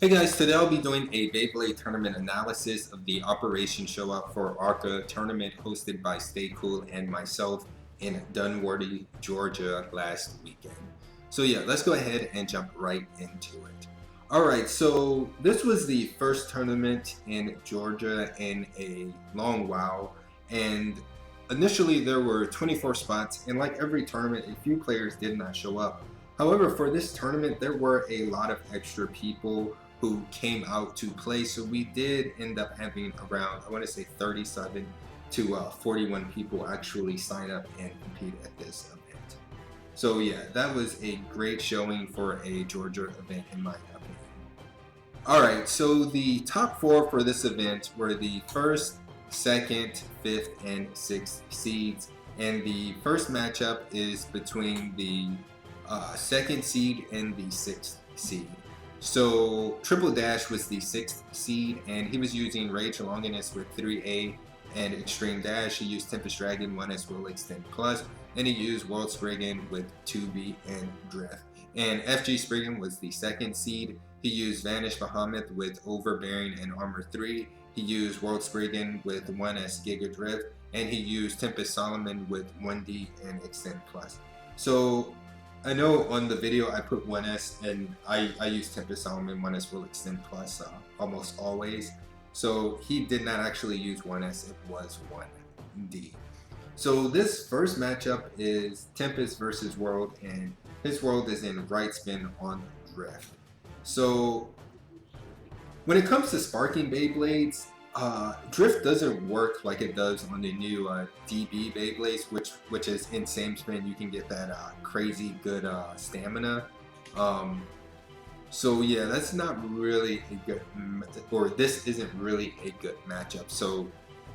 Hey guys, today I'll be doing a Beyblade Tournament Analysis of the Operation Showout For Arka tournament hosted by Stay Cool and myself in Dunwoody, Georgia last weekend. So yeah, let's go ahead and jump right into it. Alright, so this was the first tournament in Georgia in a long while, and initially there were 24 spots, and like every tournament, a few players did not show up. However, for this tournament, there were a lot of extra people who came out to play, so we did end up having around, I want to say 37 to 41 people actually sign up and compete at this event. So yeah, that was a great showing for a Georgia event in my opinion. Alright, so the top four for this event were the first, second, fifth, and sixth seeds, and the first matchup is between the second seed and the sixth seed. So Triple Dash was the sixth seed, and he was using Rage Longinus with 3A and Extreme Dash. He used Tempest Dragon 1S will Xtend Plus, and he used World Spriggan with 2B and Drift. And FG Spriggan was the second seed. He used Vanish Bahamut with Overbearing and Armor 3. He used World Spriggan with 1S Giga Drift, and he used Tempest Solomon with 1D and Xtend Plus. So I know on the video I put 1S, and I use Tempest Solomon 1S will Xtend Plus almost always. So he did not actually use 1S, it was 1D. So this first matchup is Tempest versus World, and his World is in right spin on Drift. So when it comes to sparking Beyblades, Drift doesn't work like it does on the new DB Beyblades, which is in same spin you can get that crazy good stamina. So yeah, that's not really a good, or this isn't really a good matchup. So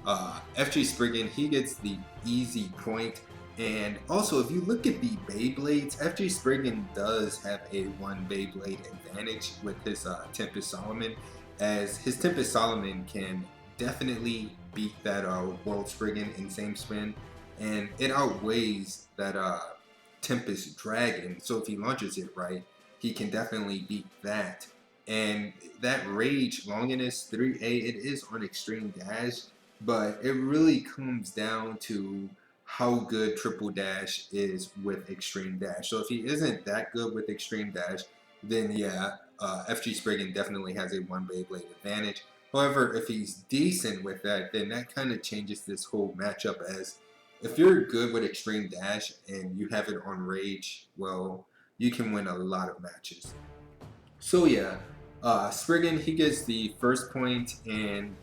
FG Spriggan, he gets the easy point. And also, if you look at the Beyblades, FG Spriggan does have a one Beyblade advantage with his Tempest Solomon, as his Tempest Solomon can definitely beat that World Spriggan in same spin, and it outweighs that Tempest Dragon. So if he launches it right, he can definitely beat that. And that Rage Longinus 3A, it is on Extreme Dash, but it really comes down to how good Triple Dash is with Extreme Dash. So if he isn't that good with Extreme Dash, then yeah, FG Spriggan definitely has a one Beyblade advantage. However, if he's decent with that, then that kind of changes this whole matchup, as if you're good with Extreme Dash and you have it on Rage, well, you can win a lot of matches. So yeah, Spriggan, he gets the first point, and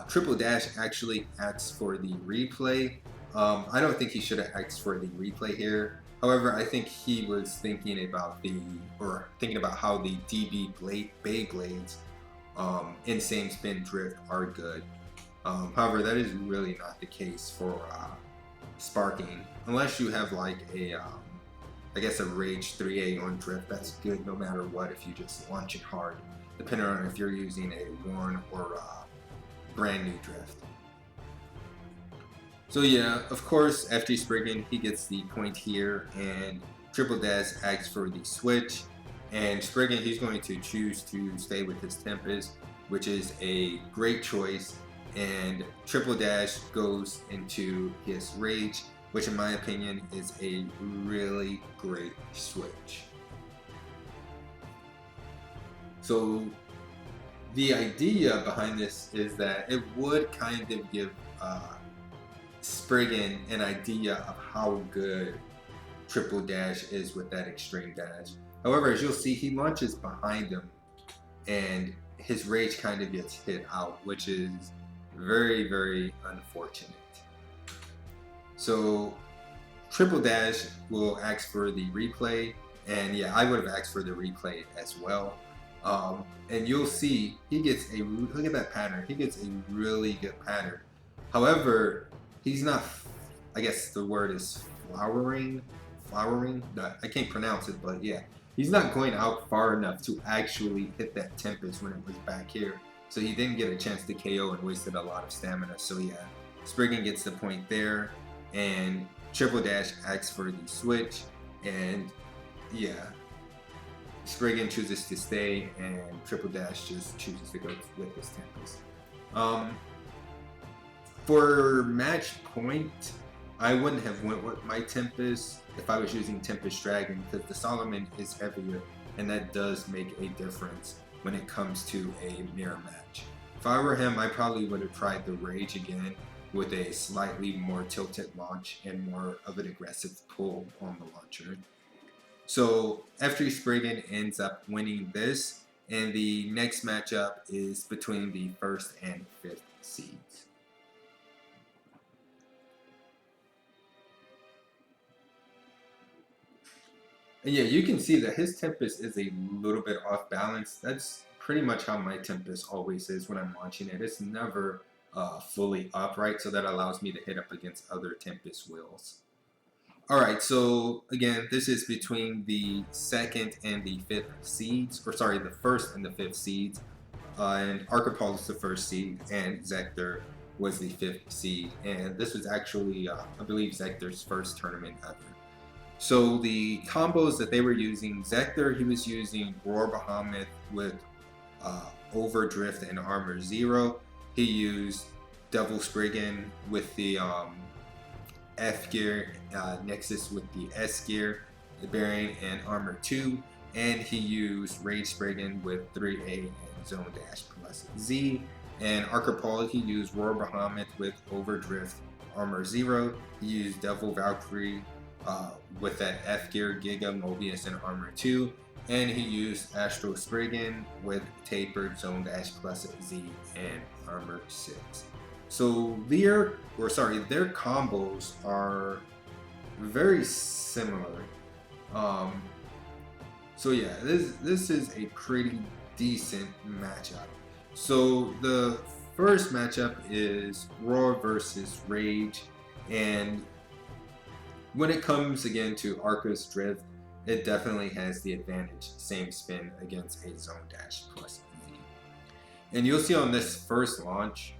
Triple Dash actually asks for the replay. I don't think he should have asked for the replay here. However, I think he was thinking about how the DB Beyblades in same spin drift are good. However, that is really not the case for sparking, unless you have like a I guess a Rage 3A on drift. That's good no matter what if you just launch it hard, depending on if you're using a worn or brand new drift. So yeah, of course, FG Spriggan, he gets the point here, and Triple Dash asks for the switch, and Spriggan, he's going to choose to stay with his Tempest, which is a great choice, and Triple Dash goes into his Rage, which in my opinion is a really great switch. So the idea behind this is that it would kind of give Spriggan an idea of how good Triple Dash is with that Extreme Dash. However, as you'll see, he launches behind him, and his Rage kind of gets hit out, which is very, very unfortunate. So Triple Dash will ask for the replay, and yeah, I would have asked for the replay as well. And you'll see he gets a, look at that pattern, he gets a really good pattern. However, he's not, I guess the word is flowering, I can't pronounce it, but yeah, he's not going out far enough to actually hit that Tempest when it was back here. So he didn't get a chance to KO and wasted a lot of stamina. So yeah, Spriggan gets the point there, and Triple Dash asks for the switch, and yeah, Spriggan chooses to stay, and Triple Dash just chooses to go with his Tempest. For match point, I wouldn't have went with my Tempest if I was using Tempest Dragon, because the Solomon is heavier, and that does make a difference when it comes to a mirror match. If I were him, I probably would have tried the Rage again with a slightly more tilted launch and more of an aggressive pull on the launcher. So FG Spriggan ends up winning this, and the next matchup is between the 1st and 5th seeds. And yeah, you can see that his Tempest is a little bit off balance. That's pretty much how my Tempest always is when I'm launching it. It's never fully upright, so that allows me to hit up against other Tempest wheels. Alright, so again, this is between the 2nd and the 5th seeds, or sorry, the 1st and the 5th seeds. And Arka.Paul is the 1st seed, and Zektor was the 5th seed. And this was actually, I believe, Zektor's first tournament ever. So the combos that they were using, Zektor, he was using Roar Bahamut with Overdrift and Armor 0. He used Devil Spriggan with the F gear, Nexus with the S gear, the bearing and Armor 2. And he used Rage Spriggan with 3A and Zone Dash plus Z. And Arka.Paul, he used Roar Bahamut with Overdrift, Armor 0. He used Devil Valkyrie with that F gear, Giga, Mobius, and Armor 2, and he used Astral Spriggan with Tapered, Zone Dash plus Z, and Armor 6. So their combos are very similar. So yeah, this is a pretty decent matchup. So the first matchup is Roar versus Rage, and when it comes again to Arka's drift, it definitely has the advantage. Same spin against a Zone Dash plus Z. And you'll see on this first launch,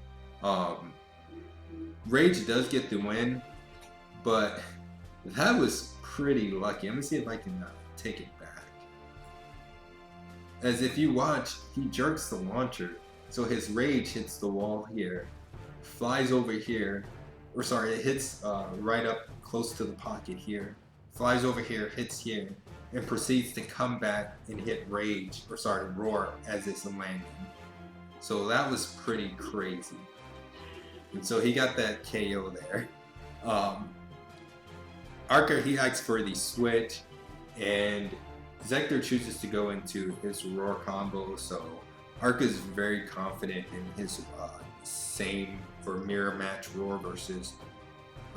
Rage does get the win, but that was pretty lucky. I'm gonna see if I can take it back. As if you watch, he jerks the launcher, so his Rage hits the wall here, flies over here, or sorry, it hits right up close to the pocket here, flies over here, hits here, and proceeds to come back and hit Roar as it's landing. So that was pretty crazy. And so he got that KO there. Arka, he asks for the switch, and Zektor chooses to go into his Roar combo, so Arka is very confident in his same for mirror match Roar versus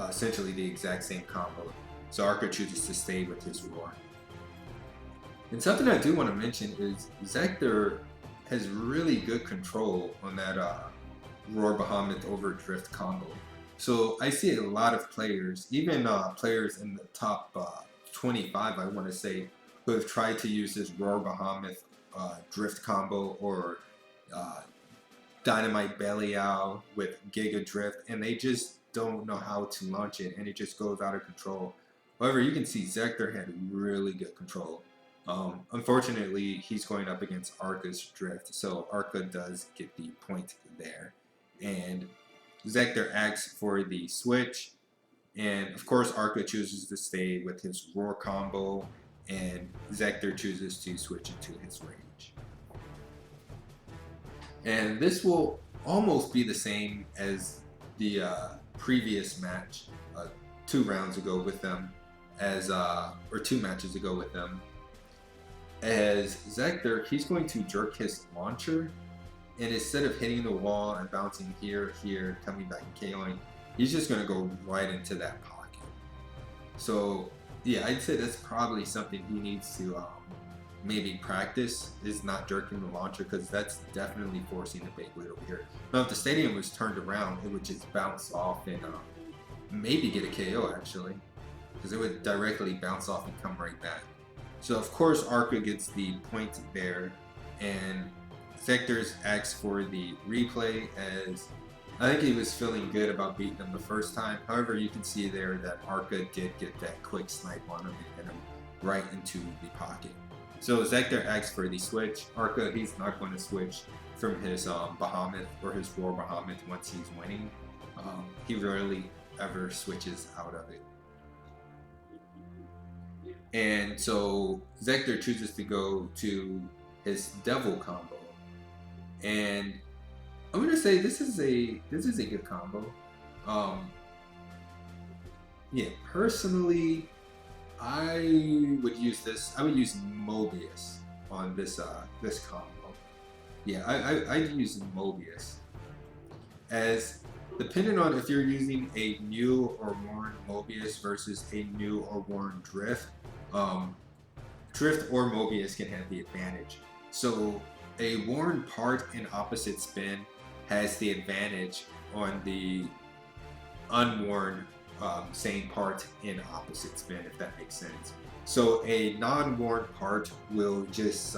essentially the exact same combo. So Arka chooses to stay with his Roar. And something I do want to mention is Zektor has really good control on that Roar Bahamut Overdrift combo. So I see a lot of players, even players in the top 25, I want to say, who have tried to use this Roar Bahamut drift combo or Dynamite Belly Owl with Giga Drift, and they just don't know how to launch it, and it just goes out of control. However, you can see Zektor had really good control. Unfortunately, he's going up against Arka's drift, so Arka does get the point there. And Zektor asks for the switch, and of course Arka chooses to stay with his Roar combo, and Zektor chooses to switch into his Rage. And this will almost be the same as the previous match 2 rounds ago with them, or 2 matches ago with them. As Zektor, he's going to jerk his launcher, and instead of hitting the wall and bouncing here, coming back and KOing, he's just going to go right into that pocket. So yeah, I'd say that's probably something he needs to maybe practice, is not jerking the launcher, because that's definitely forcing the Beyblade over here. Now if the stadium was turned around, it would just bounce off and maybe get a KO actually, because it would directly bounce off and come right back. So of course Arka gets the point there, and Zektor asks for the replay, as I think he was feeling good about beating him the first time. However, you can see there that Arka did get that quick snipe on him and hit him right into the pocket. So Zektor asks for the switch. Arka, he's not going to switch from his Bahamut or his Roar Bahamut once he's winning. He rarely ever switches out of it. And so Zektor chooses to go to his Devil combo. And I'm gonna say this is a good combo. Yeah, personally, I would use this. I would use Mobius on this this combo. Yeah, I'd use Mobius, as depending on if you're using a new or worn Mobius versus a new or worn Drift. Drift or Mobius can have the advantage. So a worn part in opposite spin has the advantage on the unworn same part in opposite spin, if that makes sense. So a non-worn part will just,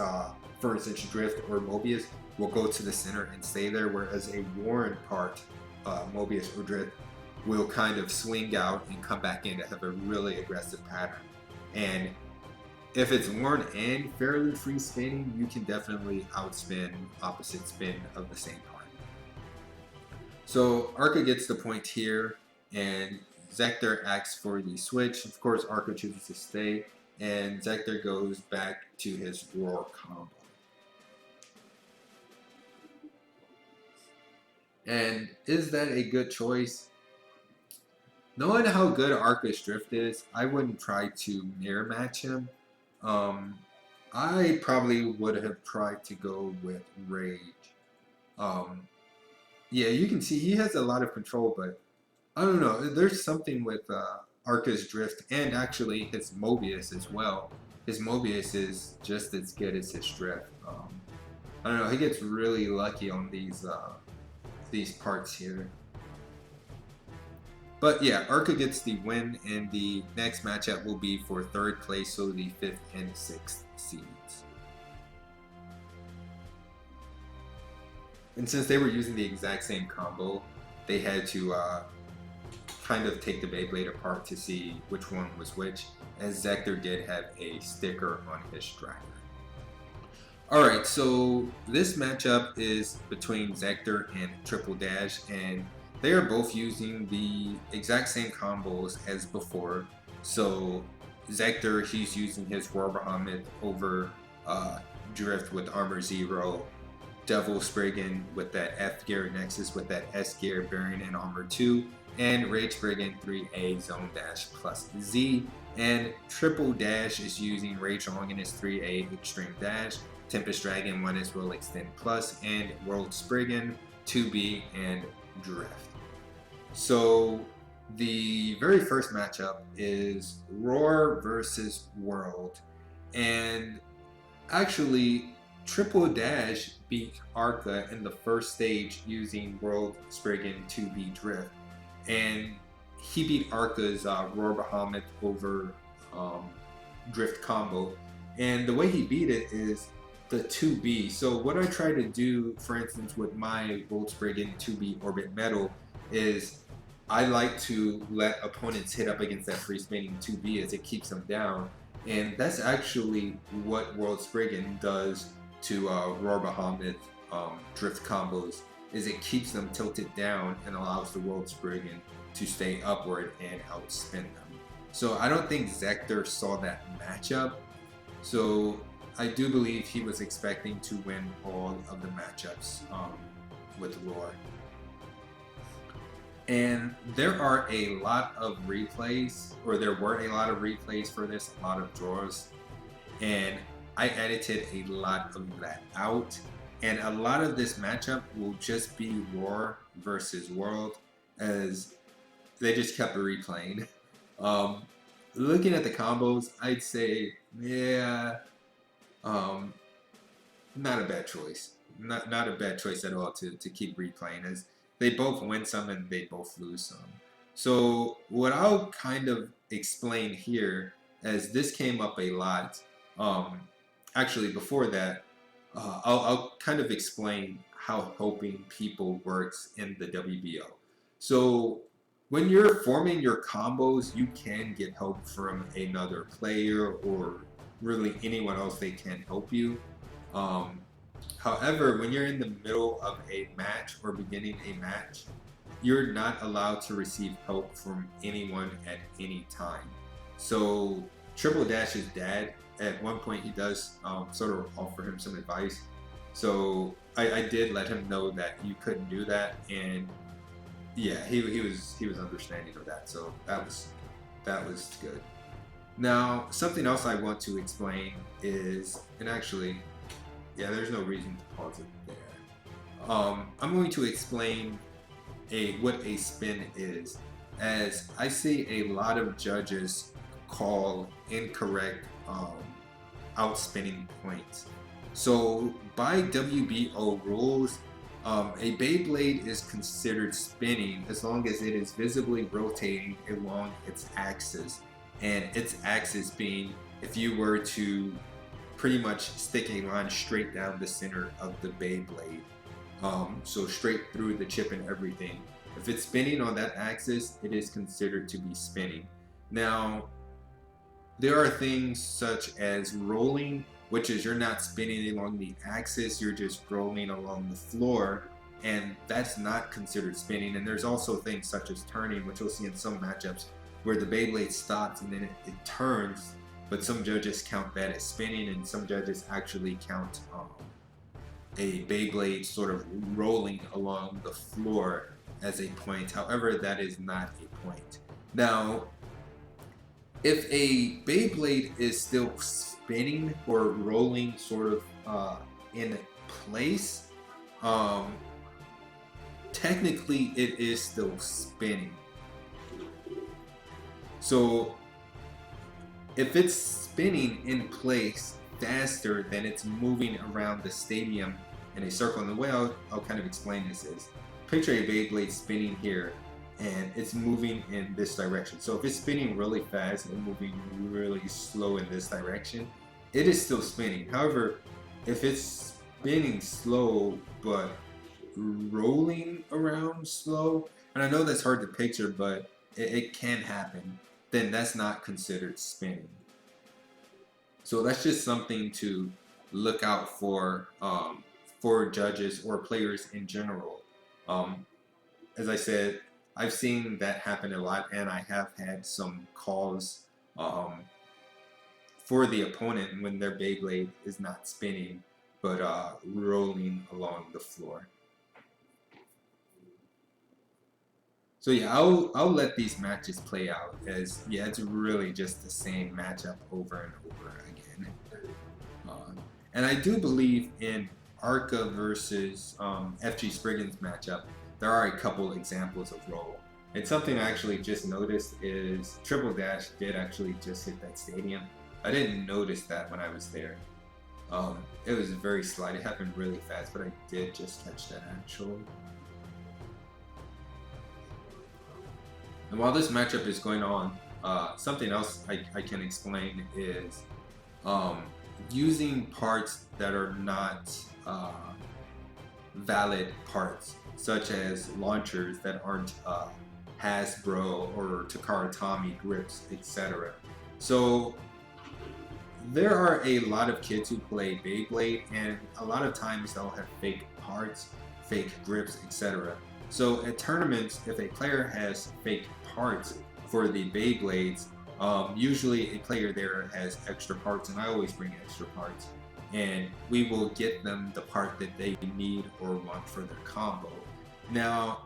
for instance, Drift or Mobius will go to the center and stay there, whereas a worn part, Mobius or Drift, will kind of swing out and come back in to have a really aggressive pattern. And if it's worn and fairly free spinning, you can definitely outspin opposite spin of the same part. So Arka gets the point here, and Zektor asks for the switch. Of course, Arka chooses to stay, and Zektor goes back to his Roar combo. And is that a good choice? Knowing how good Arka's Drift is, I wouldn't try to mirror match him. I probably would have tried to go with Rage. Yeah, you can see he has a lot of control, but I don't know. There's something with Arka's Drift and actually his Mobius as well. His Mobius is just as good as his Drift. I don't know. He gets really lucky on these parts here. But yeah, Arka gets the win, and the next matchup will be for third place, so the 5th and 6th seeds. And since they were using the exact same combo, they had to kind of take the Beyblade apart to see which one was which, as Zektor did have a sticker on his striker. Alright, so this matchup is between Zektor and Triple Dash, and they are both using the exact same combos as before. So Zektor, he's using his Roar Bahamut over Drift with Armor 0, Devil Spriggan with that F gear Nexus with that S gear bearing in Armor 2, and Rage Spriggan 3A Zone Dash plus Z. And Triple Dash is using Rage Longinus 3A Extreme Dash, Tempest Dragon 1S will Xtend plus, and World Spriggan 2B and Drift. So the very first matchup is Roar versus World, and actually Triple Dash beat Arka in the first stage using World Spriggan 2B Drift, and he beat Arka's Roar Bahamut over Drift combo, and the way he beat it is the 2B. So what I try to do, for instance, with my World Spriggan 2B Orbit Metal is I like to let opponents hit up against that free spinning 2B as it keeps them down, and that's actually what World Spriggan does to Roar Bahamut Drift combos, is it keeps them tilted down and allows the World Spriggan to stay upward and outspin them. So I don't think Zektor saw that matchup, so I do believe he was expecting to win all of the matchups with Roar. And there are a lot of replays, or there were a lot of replays for this, a lot of draws, and I edited a lot of that out, and a lot of this matchup will just be Roar versus World, as they just kept replaying. Looking at the combos, I'd say, yeah, not a bad choice. Not a bad choice at all to keep replaying, as they both win some and they both lose some. So what I'll kind of explain here, as this came up a lot, actually before that, I'll kind of explain how helping people works in the WBO. So when you're forming your combos, you can get help from another player or really anyone else, they can't help you. However, when you're in the middle of a match or beginning a match, you're not allowed to receive help from anyone at any time. So Triple Dash's dad, at one point, he does sort of offer him some advice. So I did let him know that you couldn't do that, and yeah, he was understanding of that. So that was good. Now, something else I want to explain is, and actually, yeah, there's no reason to pause it there. I'm going to explain what a spin is, as I see a lot of judges call incorrect outspinning points. So by WBO rules, a Beyblade is considered spinning as long as it is visibly rotating along its axis, and its axis being, if you were to pretty much stick a line straight down the center of the Beyblade, so straight through the chip and everything. If it's spinning on that axis, it is considered to be spinning. Now, there are things such as rolling, which is you're not spinning along the axis, you're just rolling along the floor, and that's not considered spinning. And there's also things such as turning, which you'll see in some matchups where the Beyblade stops and then it turns, but some judges count that as spinning, and some judges actually count a Beyblade sort of rolling along the floor as a point. However, that is not a point. Now, if a Beyblade is still spinning or rolling sort of in place, technically it is still spinning. So if it's spinning in place faster than it's moving around the stadium in a circle, and the way I'll kind of explain this is, picture a Beyblade spinning here, and it's moving in this direction. So if it's spinning really fast and moving really slow in this direction, it is still spinning. However, if it's spinning slow but rolling around slow, and I know that's hard to picture, but it can happen, then that's not considered spinning. So that's just something to look out for judges or players in general. As I said, I've seen that happen a lot, and I have had some calls for the opponent when their Beyblade is not spinning but rolling along the floor. So yeah, I'll let these matches play out, as yeah, it's really just the same matchup over and over again. And I do believe in Arka versus FG Spriggan's matchup, there are a couple examples of roll. And something I actually just noticed is Triple Dash did actually just hit that stadium. I didn't notice that when I was there. It was very slight. It happened really fast, but I did just catch that actually. And while this matchup is going on, something else I can explain is using parts that are not valid parts, such as launchers that aren't Hasbro or Takara Tomy grips, etc. So there are a lot of kids who play Beyblade, and a lot of times they'll have fake parts, fake grips, etc. So at tournaments, if a player has fake parts for the Beyblades, usually a player there has extra parts, and I always bring extra parts, and we will get them the part that they need or want for their combo. Now,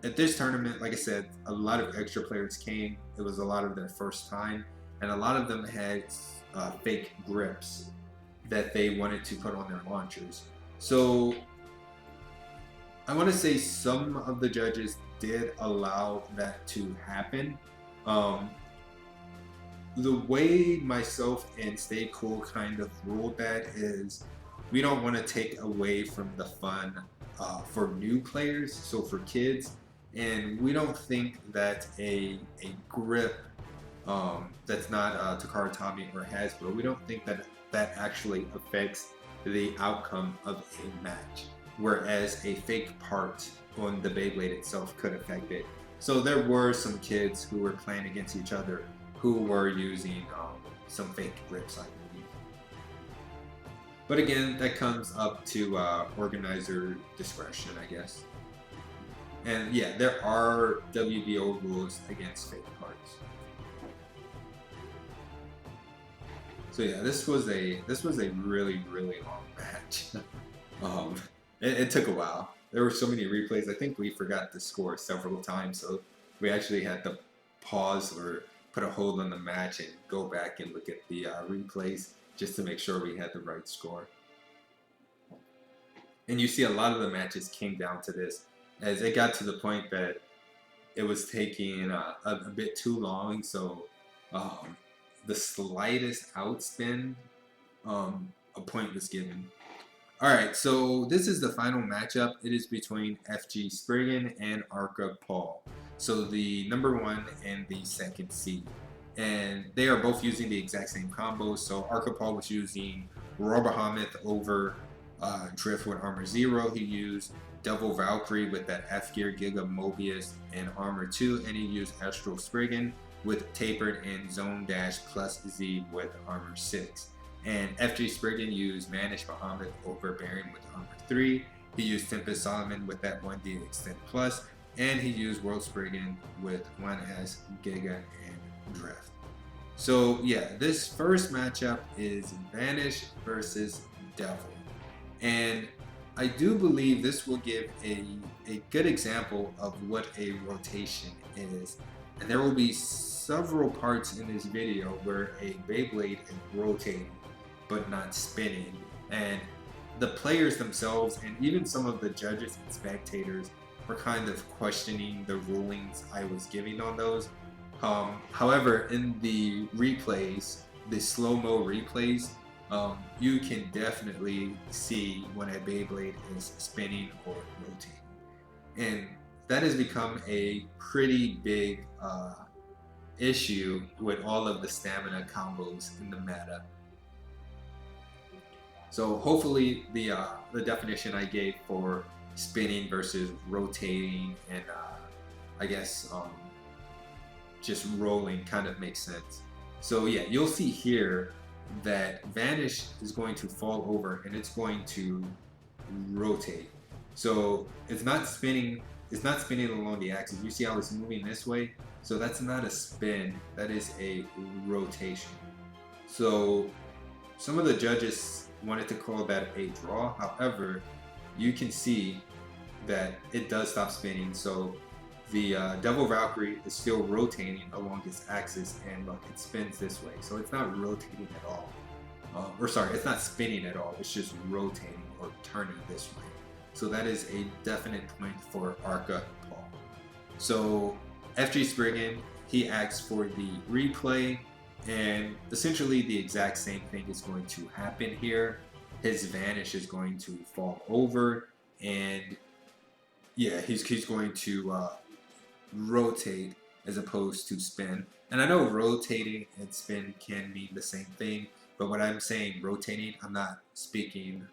at this tournament, like I said, a lot of extra players came. It was a lot of their first time, and a lot of them had fake grips that they wanted to put on their launchers. So I want to say some of the judges did allow that to happen. The way myself and Stay Cool kind of ruled that is we don't want to take away from the fun for new players, so for kids, and we don't think that a grip that's not Takara Tomy or Hasbro, we don't think that that actually affects the outcome of a match, whereas a fake part on the Beyblade itself could affect it. So there were some kids who were playing against each other who were using some fake grips, I believe. But again, that comes up to organizer discretion, I guess. And yeah, there are WBO rules against fake cards. So yeah, this was a really long match. It took a while. There were so many replays. I think we forgot to score several times, so we actually had to pause or put a hold on the match and go back and look at the replays just to make sure we had the right score. And you see a lot of the matches came down to this, as it got to the point that it was taking a bit too long, so the slightest outspin, a point was given. Alright, so this is the final matchup. It is between FG Spriggan and Arka.Paul. So the number 1 and the 2nd seed. And they are both using the exact same combos. So Arka.Paul was using Bahamut over Drift with Armor 0. He used Double Valkyrie with that F gear, Giga, Mobius, and Armor 2. And he used Astral Spriggan with Tapered and Zone Dash plus Z with Armor 6. And FG Spriggan used Vanish Bahamut over Baron with Armor 3. He used Tempest Solomon with that 1D Xtend plus. And he used World Spriggan with 1S, Giga, and Drift. So yeah, this first matchup is Vanish versus Devil. And I do believe this will give a good example of what a rotation is. And there will be several parts in this video where a Beyblade is rotating but not spinning. And the players themselves and even some of the judges and spectators were kind of questioning the rulings I was giving on those. However, in the replays, the slow-mo replays, you can definitely see when a Beyblade is spinning or rotating. And that has become a pretty big issue with all of the stamina combos in the meta. So hopefully the definition I gave for spinning versus rotating and I guess just rolling kind of makes sense. So yeah, you'll see here that Vanish is going to fall over and it's going to rotate. So it's not spinning along the axis. You see how it's moving this way? So that's not a spin, that is a rotation. So some of the judges wanted to call that a draw. However, you can see that it does stop spinning. So the Double Valkyrie is still rotating along its axis, and look, it spins this way. So it's not rotating at all. Or sorry, it's not spinning at all. It's just rotating or turning this way. So that is a definite point for Arka.Paul. So FG Spriggan, he asks for the replay, and essentially the exact same thing is going to happen here. His Vanish is going to fall over, and yeah, he's going to rotate as opposed to spin. And I know rotating and spin can mean the same thing, but when I'm saying rotating, I'm not speaking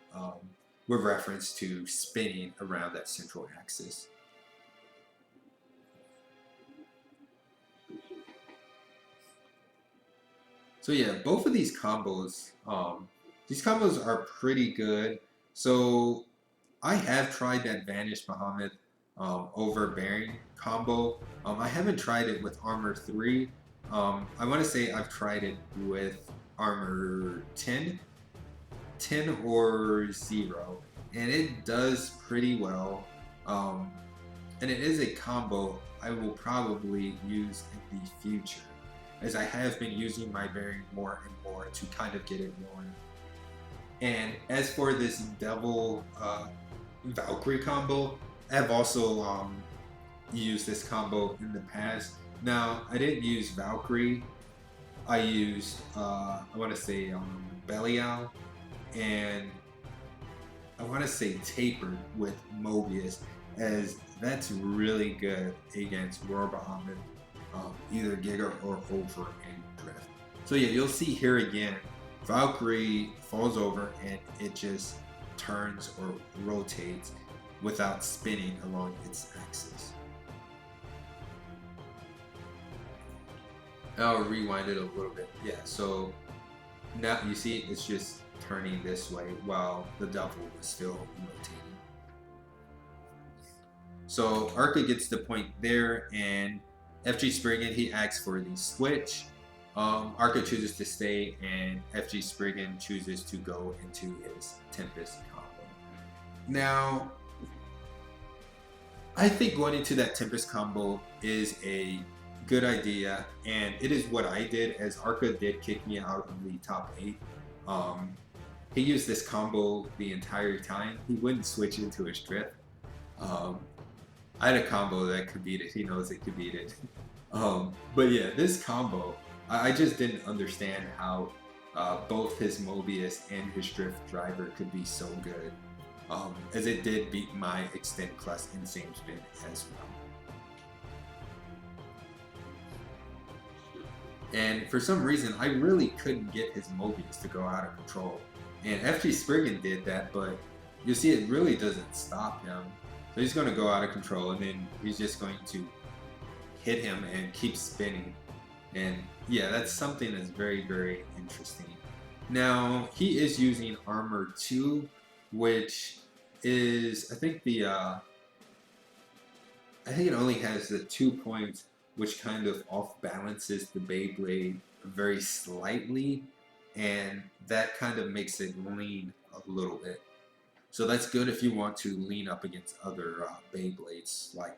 with reference to spinning around that central axis. So yeah, both of these combos are pretty good. So I have tried that Vanish Bahamut over Baron combo. I haven't tried it with Armor 3. I want to say I've tried it with Armor 10 or 0, and it does pretty well. And it is a combo I will probably use in the future, as I have been using my Baron more and more to kind of get it going. And as for this Devil Valkyrie combo, I have also used this combo in the past. Now, I didn't use Valkyrie. I used, I want to say Belial, and I want to say Tapered with Mobius, as that's really good against World Bahamut, either Giga or over and Drift. So yeah, you'll see here again, Valkyrie falls over and it just turns or rotates without spinning along its axis. I'll rewind it a little bit. Yeah, so now you see it's just turning this way while the devil was still rotating. So Arka gets the point there, and FG Spriggan, he asks for the switch. Arka chooses to stay, and FG Spriggan chooses to go into his Tempest combo. Now, I think going into that Tempest combo is a good idea, and it is what I did, as Arka did kick me out of the top 8. He used this combo the entire time. He wouldn't switch into his drift. I had a combo that could beat it. He knows it could beat it. But yeah, this combo, I just didn't understand how both his Mobius and his drift driver could be so good, as it did beat my Xtend plus Insane Spin as well. And for some reason, I really couldn't get his Mobius to go out of control. And FG Spriggan did that, but you see it really doesn't stop him. So he's going to go out of control, and then he's just going to hit him and keep spinning. And yeah, that's something that's very, very interesting. Now, he is using Armor 2, which is, I think it only has the 2 points, which kind of off balances the Beyblade very slightly, and that kind of makes it lean a little bit. So that's good if you want to lean up against other Beyblades like.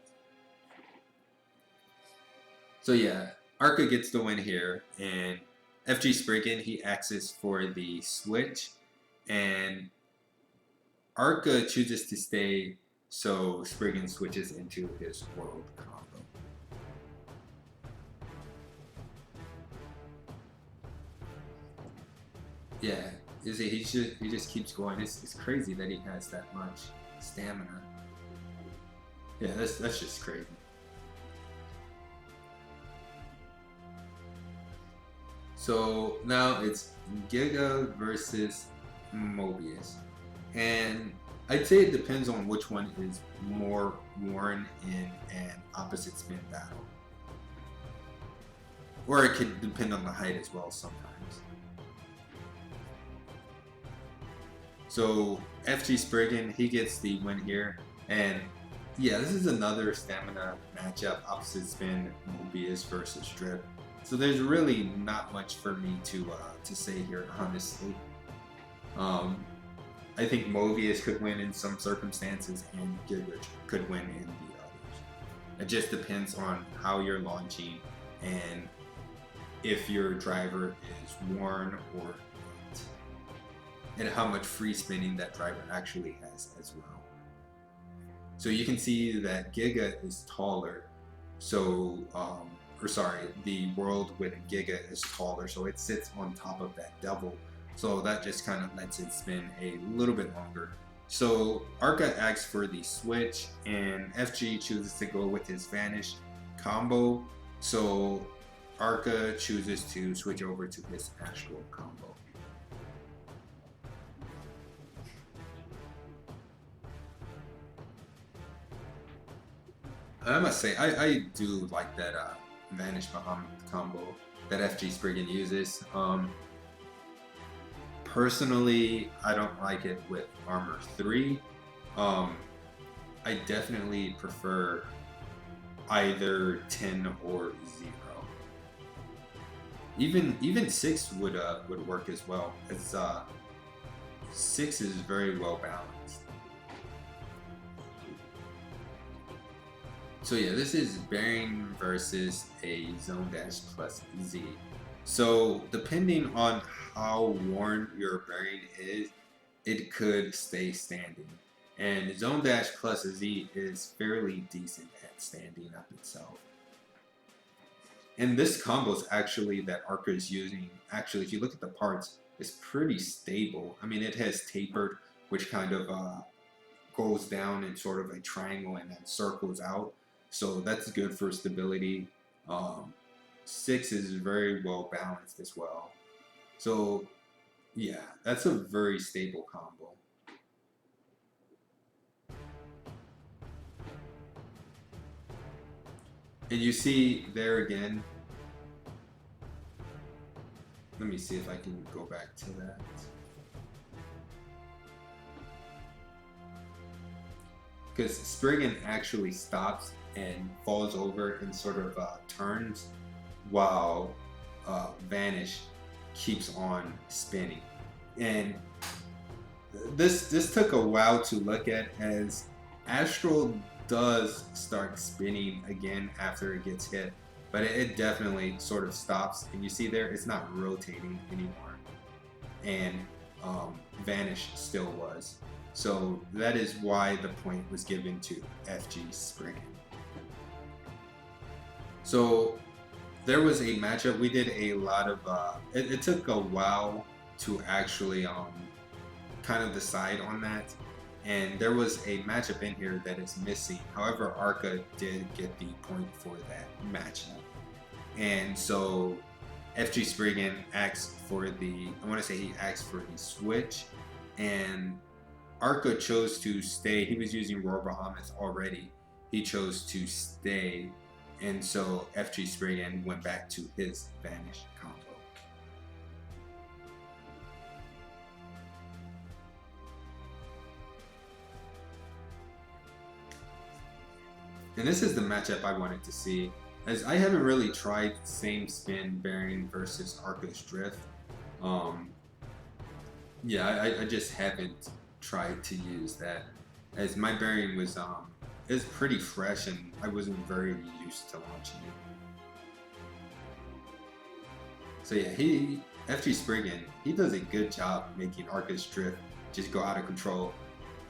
So yeah, Arka gets the win here, and FG Spriggan, he axes for the switch, and Arka chooses to stay, so Spriggan switches into his world combo. Yeah, you see, he just keeps going. It's crazy that he has that much stamina. Yeah, that's just crazy. So now it's Giga versus Mobius, and I'd say it depends on which one is more worn in an opposite spin battle, or it could depend on the height as well sometimes. So FG Spriggan, he gets the win here, and yeah, this is another stamina matchup, opposite spin Mobius versus Drip. So there's really not much for me to say here, honestly. I think Mobius could win in some circumstances, and Giga could win in the others. It just depends on how you're launching and if your driver is worn or not, and how much free spinning that driver actually has as well. So you can see that Giga is taller, so the world with Giga is taller, so it sits on top of that devil, so that just kind of lets it spin a little bit longer. So Arka asks for the switch, and FG chooses to go with his Vanish combo, so Arka chooses to switch over to his Astral combo. I must say, I do like that Vanish Bahamut combo that FG Spriggan uses. Personally, I don't like it with Armor 3. I definitely prefer either 10 or 0. Even 6 would work as well, as 6 is very well balanced. So yeah, this is bearing versus a Zone Dash plus Z. So depending on how worn your bearing is, it could stay standing. And Zone Dash plus Z is fairly decent at standing up itself. And this combo is actually that Arka is using, actually if you look at the parts, it's pretty stable. I mean, it has Tapered, which kind of goes down in sort of a triangle and then circles out. So that's good for stability. 6 is very well balanced as well. So yeah, that's a very stable combo. And you see there again, let me see if I can go back to that. because Spriggan actually stops and falls over and sort of turns, while Vanish keeps on spinning. And this took a while to look at, as Astral does start spinning again after it gets hit, but it definitely sort of stops, and you see there it's not rotating anymore, and Vanish still was. So that is why the point was given to FG Spriggan. So there was a matchup. We did a lot of it took a while to actually kind of decide on that, and there was a matchup in here that is missing. However, Arka did get the point for that matchup, and so FG Spriggan asked for the, I want to say he asked for the switch, and Arka chose to stay. He was using Roar Bahamut already. He chose to stay, and so FG Spriggan went back to his Vanish combo. And this is the matchup I wanted to see, as I haven't really tried same spin bearing versus Arka's drift. Yeah, I just haven't tried to use that, as my bearing was is pretty fresh and I wasn't very used to launching it. So yeah, FG Spriggan, he does a good job making Arka's drift just go out of control.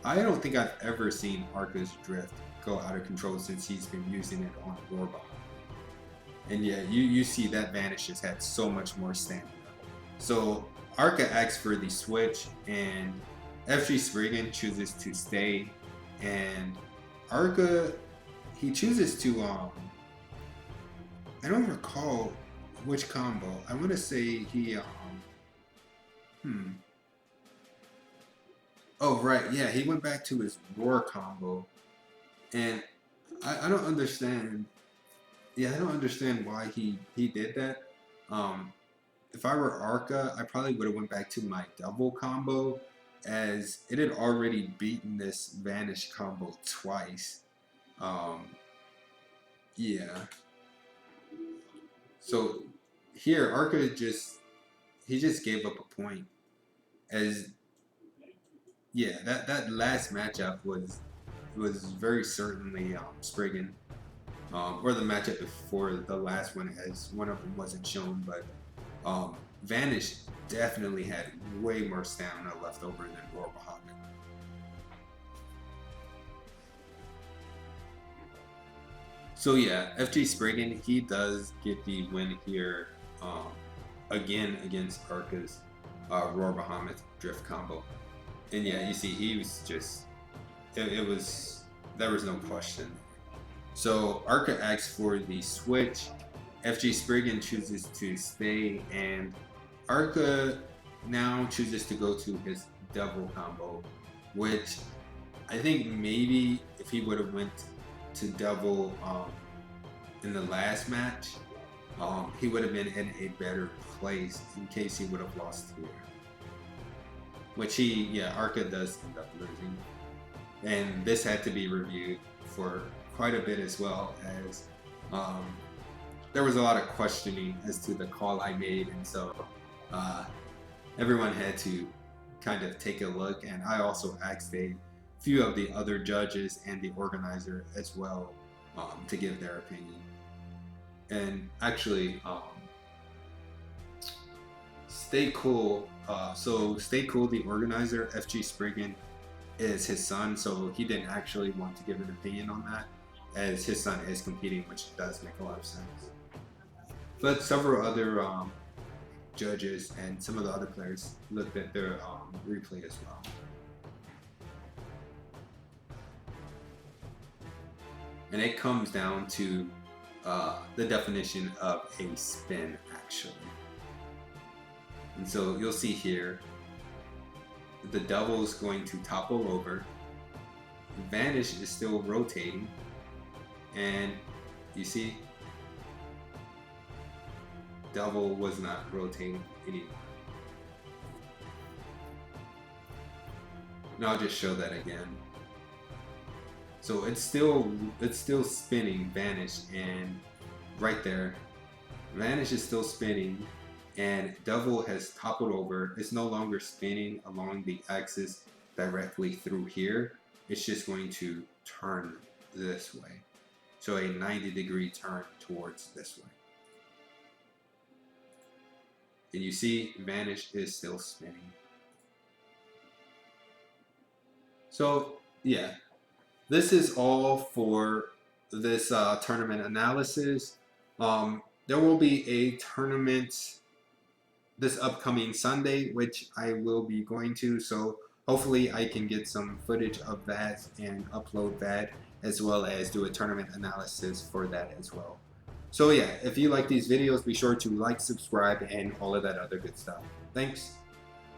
I don't think I've ever seen Arka's drift go out of control since he's been using it on Roar Bahamut. And yeah, you see that Vanish has had so much more stamina. So Arka asks for the switch, and FG Spriggan chooses to stay, and Arka, he chooses to I don't recall which combo. I want to say he oh right, yeah, he went back to his Roar combo, and I don't understand. Yeah, I don't understand why he did that. If I were Arka, I probably would have went back to my double combo, as it had already beaten this Vanish combo twice. Yeah. So here, Arka just gave up a point, as yeah, that last matchup was very certainly Spriggan, or the matchup before the last one, as one of them wasn't shown, but Vanish definitely had way more stamina left over than Roar Bahamut. So yeah, FG Spriggan, he does get the win here again against Arka's Roar Bahamut drift combo. And yeah, you see he was just, there was no question. So Arka asks for the switch, FG Spriggan chooses to stay, and Arka now chooses to go to his double combo, which I think maybe if he would have went to double in the last match, he would have been in a better place in case he would have lost here. Which Arka does end up losing. And this had to be reviewed for quite a bit as well, as there was a lot of questioning as to the call I made, and so everyone had to kind of take a look, and I also asked a few of the other judges and the organizer as well to give their opinion. And actually, Stay Cool, Stay Cool, the organizer, FG Spriggan, is his son, so he didn't actually want to give an opinion on that, as his son is competing, which does make a lot of sense. But several other judges and some of the other players looked at their replay as well. And it comes down to the definition of a spin, actually. And so you'll see here, the double is going to topple over, Vanish is still rotating, and you see, double was not rotating anymore. And I'll just show that again. So it's still spinning, Vanish, and right there, Vanish is still spinning, and Devil has toppled over. It's no longer spinning along the axis directly through here. It's just going to turn this way. So a 90-degree turn towards this way. And you see, Vanish is still spinning. So yeah, this is all for this tournament analysis. There will be a tournament this upcoming Sunday, which I will be going to. So hopefully I can get some footage of that and upload that, as well as do a tournament analysis for that as well. So yeah, if you like these videos, be sure to like, subscribe, and all of that other good stuff. Thanks.